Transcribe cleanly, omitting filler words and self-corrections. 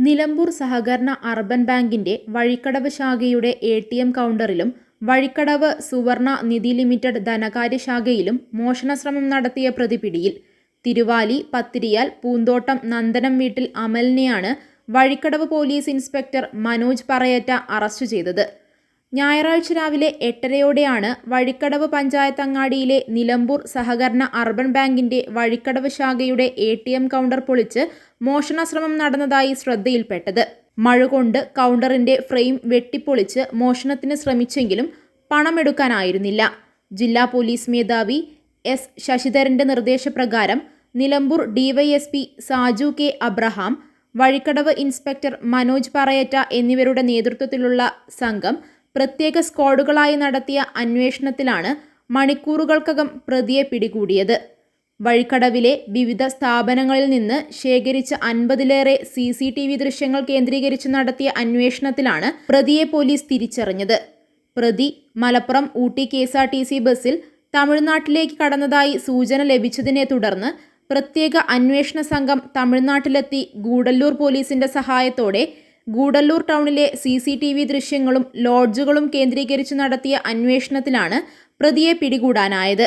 നിലമ്പൂർ സഹകരണ അർബൻ ബാങ്കിന്റെ വഴിക്കടവ് ശാഖയുടെ എ.ടി.എം കൗണ്ടറിലും വഴിക്കടവ് സുവർണ നിധി ലിമിറ്റഡ് ധനകാര്യ ശാഖയിലും മോഷണശ്രമം നടത്തിയ പ്രതി പിടിയിൽ. തിരുവാലി പത്തിരിയാൽ പൂന്തോട്ടം നന്ദനം വീട്ടിൽ അമലിനെയാണ് Vazhikkadavu police inspector Manoj പറയറ്റ arrest ചെയ്തത്. ഞായറാഴ്ച രാവിലെ 8:30യോടെയാണ് വഴിക്കടവ് പഞ്ചായത്ത് അങ്ങാടിയിലെ നിലമ്പൂർ സഹകരണ അർബൻ ബാങ്കിന്റെ വഴിക്കടവ് ശാഖയുടെ എ.ടി.എം കൗണ്ടർ പൊളിച്ച് മോഷണശ്രമം നടന്നതായി ശ്രദ്ധയിൽപ്പെട്ടത്. മഴ കൊണ്ട് കൗണ്ടറിന്റെ ഫ്രെയിം വെട്ടിപ്പൊളിച്ച് മോഷണത്തിന് ശ്രമിച്ചെങ്കിലും പണമെടുക്കാനായിരുന്നില്ല. ജില്ലാ പോലീസ് മേധാവി എസ്. ശശിധരന്റെ നിർദ്ദേശപ്രകാരം Nilambur DYSP Saju K. Abraham, Vazhikkadavu inspector Manoj Parayatta എന്നിവരുടെ നേതൃത്വത്തിലുള്ള സംഘം പ്രത്യേക സ്ക്വാഡുകളായി നടത്തിയ അന്വേഷണത്തിലാണ് മണിക്കൂറുകൾക്കകം പ്രതിയെ പിടികൂടിയത്. വഴിക്കടവിലെ വിവിധ സ്ഥാപനങ്ങളിൽ നിന്ന് ശേഖരിച്ച 50-ലേറെ CCTV ദൃശ്യങ്ങൾ കേന്ദ്രീകരിച്ച് നടത്തിയ അന്വേഷണത്തിലാണ് പ്രതിയെ പോലീസ് തിരിച്ചറിഞ്ഞത്. പ്രതി മലപ്പുറം ഊട്ടി KSRTC ബസ്സിൽ തമിഴ്നാട്ടിലേക്ക് കടന്നതായി സൂചന ലഭിച്ചതിനെ തുടർന്ന് പ്രത്യേക അന്വേഷണ സംഘം തമിഴ്നാട്ടിലെത്തി ഗൂഡല്ലൂർ പോലീസിന്റെ സഹായത്തോടെ ഗൂഡല്ലൂർ ടൗണിലെ CCTV ദൃശ്യങ്ങളും ലോഡ്ജുകളും കേന്ദ്രീകരിച്ച് നടത്തിയ അന്വേഷണത്തിലാണ് പ്രതിയെ പിടികൂടാനായത്.